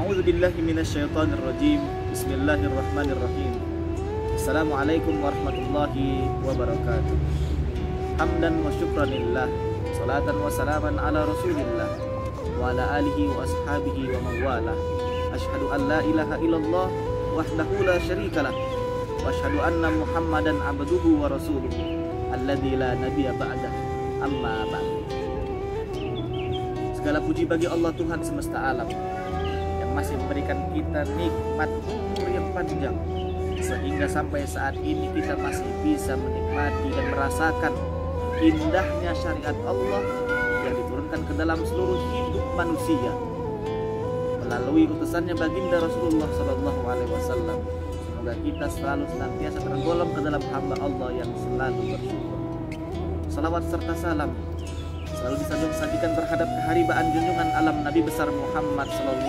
A'udzu billahi minasyaitonir rajim. Bismillahirrahmanirrahim. Assalamualaikum warahmatullahi wabarakatuh. Hamdan wa syukranillah, salatan wa salaman ala rasulillah wa ala alihi wa ashabihi wa mawalah. Asyhadu an la ilaha illallah wahdahu la syarikalah wa asyhadu anna Muhammadan abduhu wa rasuluhu alladzi la nabiyya ba'dah. Amma ba'd. Segala puji bagi Allah Tuhan semesta alam yang masih memberikan kita nikmat umur yang panjang, sehingga sampai saat ini kita masih bisa menikmati dan merasakan indahnya syariat Allah yang diturunkan ke dalam seluruh hidup manusia melalui utusannya baginda Rasulullah SAW. Semoga kita selalu senantiasa tergolong ke dalam hamba Allah yang selalu bersyukur. Salawat serta salam selalu disanjung-sanjungkan terhadap keharibaan junjungan alam Nabi besar Muhammad SAW.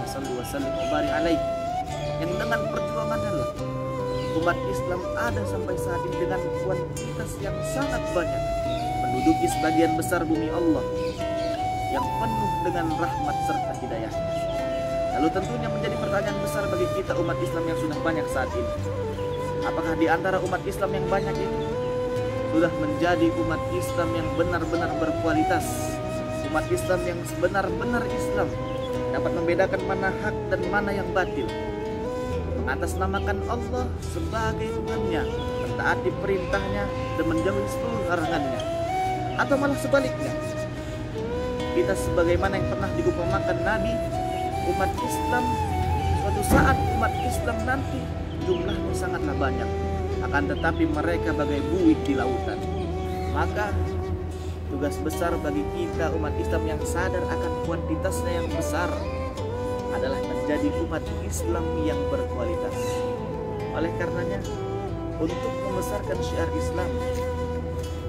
Sallallahu wasallam mubarik alaih, yang dengan perjuangannya lah umat Islam ada sampai saat ini dengan kuantitas yang sangat banyak, menduduki sebagian besar bumi Allah yang penuh dengan rahmat serta hidayahnya. Lalu tentunya menjadi pertanyaan besar bagi kita umat Islam yang sudah banyak saat ini, apakah di antara umat Islam yang banyak ini sudah menjadi umat Islam yang benar-benar berkualitas, umat Islam yang sebenar-benar Islam, dapat membedakan mana hak dan mana yang batil, mengatasnamakan Allah sebagai Tuhannya, mentaati perintahnya dan menjauhi seluruh larangannya? Atau malah sebaliknya, kita sebagaimana yang pernah diupamakan Nabi, umat Islam suatu saat umat Islam nanti jumlahnya sangatlah banyak, akan tetapi mereka bagai buih di lautan. Maka tugas besar bagi kita umat Islam yang sadar akan kuantitasnya yang besar adalah menjadi umat Islam yang berkualitas. Oleh karenanya, untuk membesarkan syiar Islam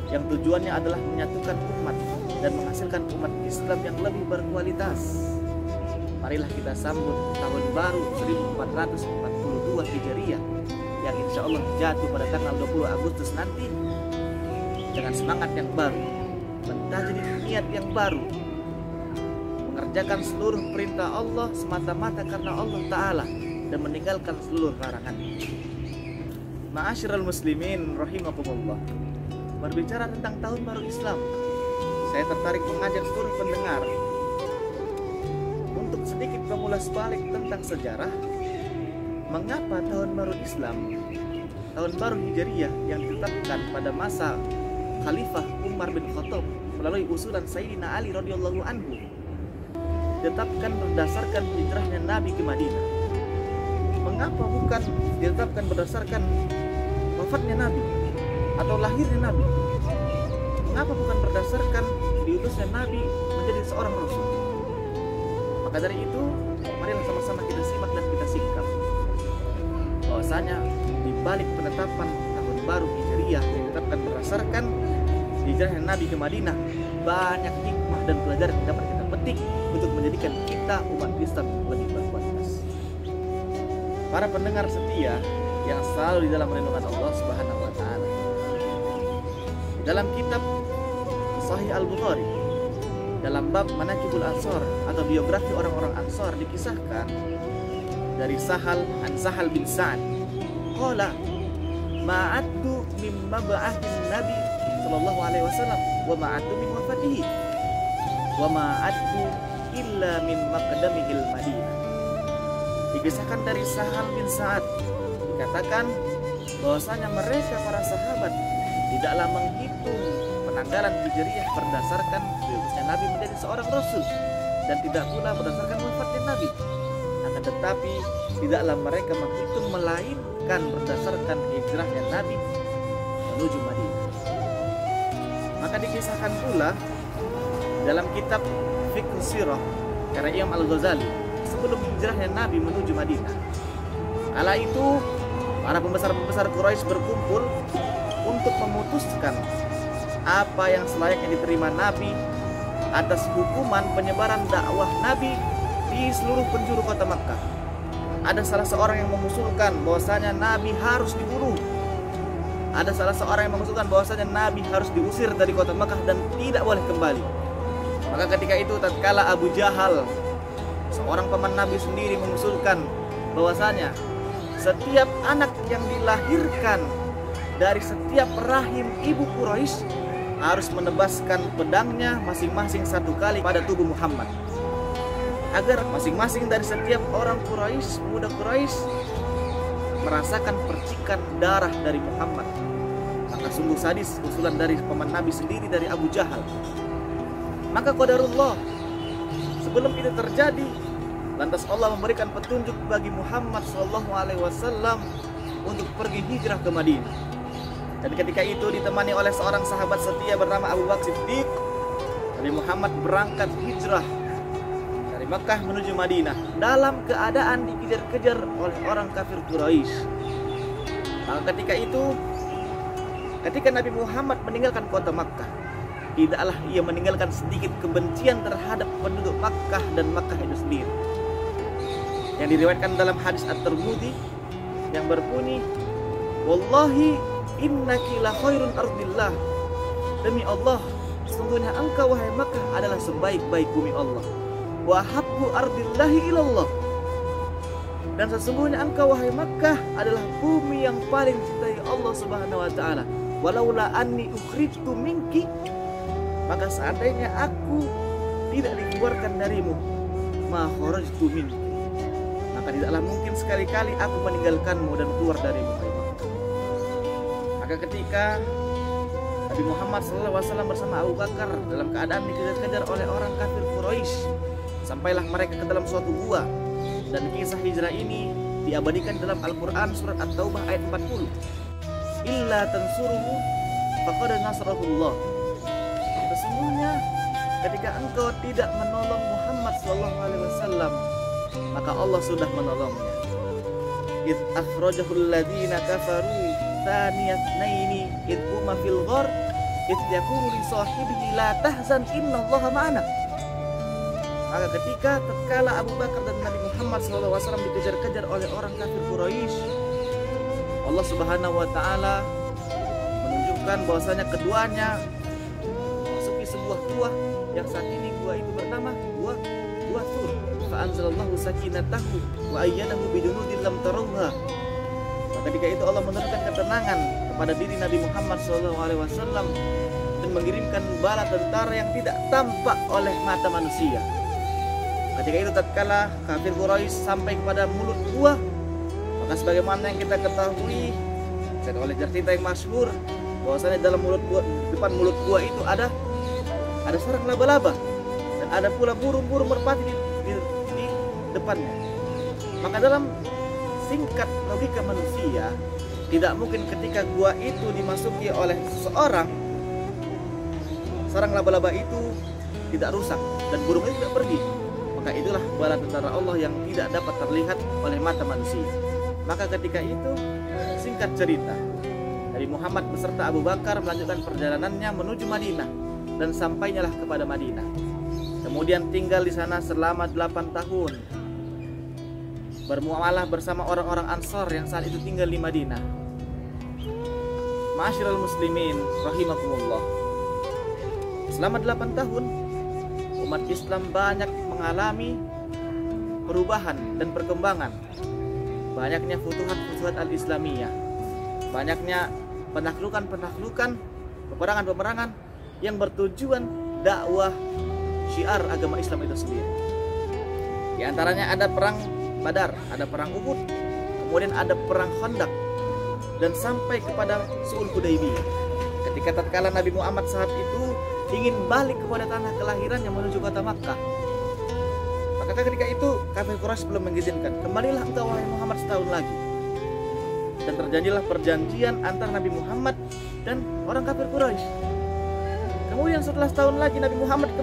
yang tujuannya adalah menyatukan umat dan menghasilkan umat Islam yang lebih berkualitas, marilah kita sambut tahun baru 1442 Hijriah yang insya Allah jatuh pada tanggal 20 Agustus nanti dengan semangat yang baru, mentajrid niat yang baru, mengerjakan seluruh perintah Allah semata-mata karena Allah Ta'ala dan meninggalkan seluruh larangannya. Ma'asyiral muslimin rahimakumullah, berbicara tentang tahun baru Islam, saya tertarik mengajak seluruh pendengar untuk sedikit mengulas balik tentang sejarah mengapa tahun baru Islam, tahun baru Hijriyah yang ditetapkan pada masa Khalifah Umar bin Khattab melalui usulan Sayyidina Ali radhiyallahu anhu, ditetapkan berdasarkan hijrahnya Nabi ke Madinah. Mengapa bukan ditetapkan berdasarkan wafatnya Nabi atau lahirnya Nabi? Mengapa bukan berdasarkan diutusnya Nabi menjadi seorang Rasul? Maka dari itu, marilah sama-sama kita simak dan kita singkap bahwasanya di balik penetapan tahun baru Hijriyah yang ditetapkan berdasarkan hijrahnya Nabi ke Madinah, banyak hikmah dan pelajaran yang dapat kita petik untuk menjadikan kita umat Islam lebih berkualitas. Para pendengar setia yang selalu di dalam perlindungan Allah Subhanahu wa taala, dalam kitab Sahih Al-Bukhari, dalam bab Manaqibul Ansar atau biografi orang-orang Ansar, dikisahkan dari Sahal bin Sa'ad, qala ma'adtu mimma ba'athin Nabi sallallahu alaihi wasallam wa ma'adtu min wafatihi wa ma'adtu illa min maqdamihil Madinah. Dikisahkan dari Sahal bin Sa'ad, dikatakan bahwasanya mereka para sahabat tidaklah menghitung penanggalan Hijriyah berdasarkan diutusnya Nabi menjadi seorang Rasul dan tidak pula berdasarkan wafatnya Nabi, akan tetapi tidaklah mereka menghitung melainkan berdasarkan hijrahnya Nabi menuju Madinah. Maka dikisahkan pula dalam kitab Fiqh Sirah karya Imam Al-Ghazali, sebelum hijrahnya Nabi menuju Madinah, kala itu para pembesar-pembesar Quraisy berkumpul untuk memutuskan apa yang selayaknya diterima Nabi atas hukuman penyebaran dakwah Nabi di seluruh penjuru kota Makkah. Ada salah seorang yang mengusulkan bahwasanya Nabi harus dibunuh. Ada salah seorang yang mengusulkan bahwasanya Nabi harus diusir dari kota Makkah dan tidak boleh kembali. Maka ketika itu tatkala Abu Jahal seorang paman Nabi sendiri mengusulkan bahwasanya setiap anak yang dilahirkan dari setiap rahim ibu Quraisy harus menebaskan pedangnya masing-masing 1 kali pada tubuh Muhammad, agar masing-masing dari setiap orang Quraisy, pemuda Quraisy, merasakan percikan darah dari Muhammad. Maka sungguh sadis usulan dari paman Nabi sendiri, dari Abu Jahal. Maka qadarullah, sebelum itu terjadi, lantas Allah memberikan petunjuk bagi Muhammad SAW untuk pergi hijrah ke Madinah. Dan ketika itu ditemani oleh seorang sahabat setia bernama Abu Bakar Siddiq, Nabi Muhammad berangkat hijrah dari Makkah menuju Madinah dalam keadaan dikejar-kejar oleh orang kafir Quraisy. Maka ketika itu, ketika Nabi Muhammad meninggalkan kota Makkah, tidaklah ia meninggalkan sedikit kebencian terhadap penduduk Makkah dan Makkah itu sendiri. Yang diriwayatkan dalam hadis At-Tirmidzi yang berbunyi, "Wallahi innaki la khairun ardillah." Demi Allah, sesungguhnya engkau wahai Makkah adalah sebaik-baik bumi Allah. Wa habbu ardillahi ilallah. Dan sesungguhnya engkau wahai Makkah adalah bumi yang paling dicintai Allah Subhanahu wa taala. Walaula anni ukhrijtu minki, maka seandainya aku tidak dikeluarkan darimu, ma kharajtu minki, maka tidaklah mungkin sekali-kali aku meninggalkanmu dan keluar darimu. Maka ketika Nabi Muhammad SAW bersama Abu Bakar dalam keadaan dikejar-kejar oleh orang kafir Quraisy, sampailah mereka ke dalam suatu gua. Dan kisah hijrah ini diabadikan dalam Al-Quran surat At-Taubah ayat 40. Illa tansuruhu faqad nasrahullah. Sesungguhnya ketika engkau tidak menolong Muhammad SAW, maka Allah sudah menolongnya. Id akhrajahul ladzina kafaru thaniyatnaini id huma fil ghar id yaqulu li sahibihi la tahzan innallaha ma'ana. Maka ketika tatkala Abu Bakar dan Nabi Muhammad SAW dikejar-kejar oleh orang kafir Quraisy, Allah Subhanahu wa taala menunjukkan bahwasanya keduanya memasuki sebuah gua yang saat ini gua itu bernama gua Tur. Fa anzalallahu sakinatahu wa ayyadahu bidunudin lam tarawha. Maka ketika itu Allah menurunkan ketenangan kepada diri Nabi Muhammad SAW dan mengirimkan bala tentara yang tidak tampak oleh mata manusia. Ketika itu tatkala kafir Quraisy sampai kepada mulut gua, maka sebagaimana yang kita ketahui oleh cerita yang masyhur bahwasanya dalam mulut gua, depan mulut gua itu ada sarang laba-laba dan ada pula burung-burung merpati di depannya. Maka dalam singkat logika manusia, tidak mungkin ketika gua itu dimasuki oleh seseorang, sarang laba-laba itu tidak rusak dan burung itu tidak pergi. Maka itulah bala tentara Allah yang tidak dapat terlihat oleh mata manusia. Maka ketika itu, singkat cerita, Nabi Muhammad beserta Abu Bakar melanjutkan perjalanannya menuju Madinah dan sampainyalah kepada Madinah. Kemudian tinggal di sana selama 8 tahun, bermuamalah bersama orang-orang Ansor yang saat itu tinggal di Madinah. Ma'asyiral muslimin rahimakumullah. Selama 8 tahun, umat Islam banyak mengalami perubahan dan perkembangan. Banyaknya futuhat al-Islamiyah, banyaknya penaklukan-penaklukan, peperangan-peperangan yang bertujuan dakwah syiar agama Islam itu sendiri. Di antaranya ada perang Badar, ada perang Uhud, kemudian ada perang Khandaq, dan sampai kepada Sulh Hudaybiyah. Ketika tatkala Nabi Muhammad saat itu ingin balik kepada tanah kelahirannya menuju kota Makkah, maka ketika itu kafir Quraisy belum mengizinkan. Kembalilah engkau wahai Muhammad setahun lagi. Dan terjadilah perjanjian antara Nabi Muhammad dan orang kafir Quraisy. Kemudian setelah setahun lagi Nabi Muhammad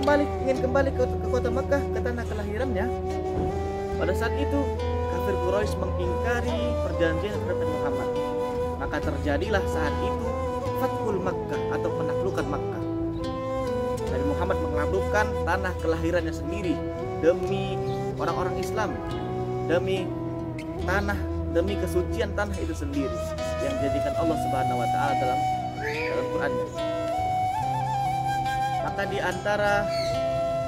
ingin kembali ke kota Makkah, ke tanah kelahirannya. Pada saat itu kafir Quraisy mengingkari perjanjian terhadap Nabi Muhammad. Maka terjadilah saat itu Fathul Makkah atau penaklukan Makkah. Nabi Muhammad menaklukkan tanah kelahirannya sendiri demi orang-orang Islam, demi tanah, demi kesucian tanah itu sendiri yang dijadikan Allah Subhanahu wa taala dalam Qur'annya. Maka di antara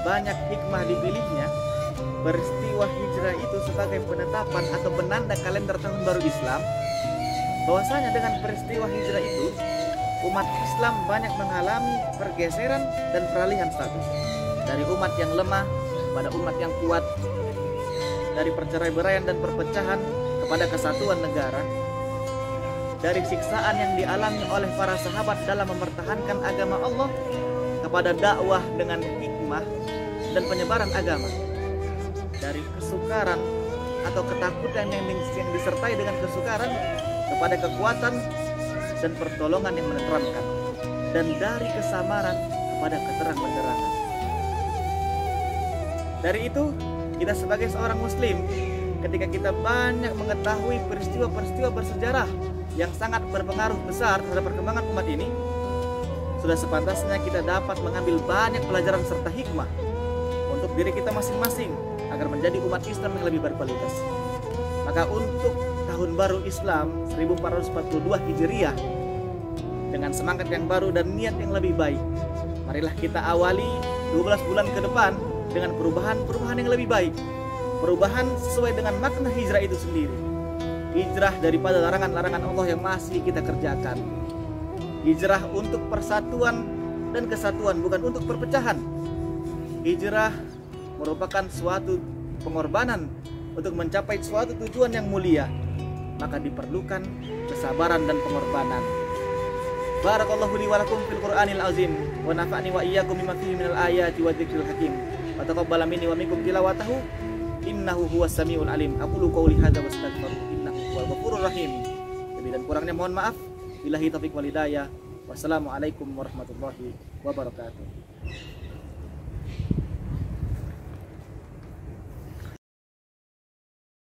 banyak hikmah dipilihnya peristiwa hijrah itu sebagai penetapan atau penanda kalender tahun baru Islam, bahwasanya dengan peristiwa hijrah itu umat Islam banyak mengalami pergeseran dan peralihan status dari umat yang lemah pada umat yang kuat, dari perceraian dan perpecahan kepada kesatuan negara, dari siksaan yang dialami oleh para sahabat dalam mempertahankan agama Allah kepada dakwah dengan hikmah dan penyebaran agama, dari kesukaran atau ketakutan yang disertai dengan kesukaran kepada kekuatan dan pertolongan yang menenteramkan, dan dari kesamaran kepada keterang-benderangan. Dari itu, kita sebagai seorang muslim, ketika kita banyak mengetahui peristiwa-peristiwa bersejarah yang sangat berpengaruh besar terhadap perkembangan umat ini, sudah sepantasnya kita dapat mengambil banyak pelajaran serta hikmah untuk diri kita masing-masing agar menjadi umat Islam yang lebih berkualitas. Maka untuk tahun baru Islam 1442 Hijriah dengan semangat yang baru dan niat yang lebih baik, marilah kita awali 12 bulan ke depan dengan perubahan-perubahan yang lebih baik, perubahan sesuai dengan makna hijrah itu sendiri. Hijrah daripada larangan-larangan Allah yang masih kita kerjakan. Hijrah untuk persatuan dan kesatuan, bukan untuk perpecahan. Hijrah merupakan suatu pengorbanan untuk mencapai suatu tujuan yang mulia, maka diperlukan kesabaran dan pengorbanan. Barakallahu li wa lakum fil Qur'anil azim wa nafa'ni wa iyyakum bima fihi minal ayati wa dzikril hakim wa taqabbala minni wa minkum tilawatahu innahu huwas samiul alim. Aqulu qouli hadza wa astaghfiru innahu huwal ghafurur rahim. Lebih dan kurangnya mohon maaf. Billahi taufiq wal hidayah. Wassalamualaikum warahmatullahi wabarakatuh.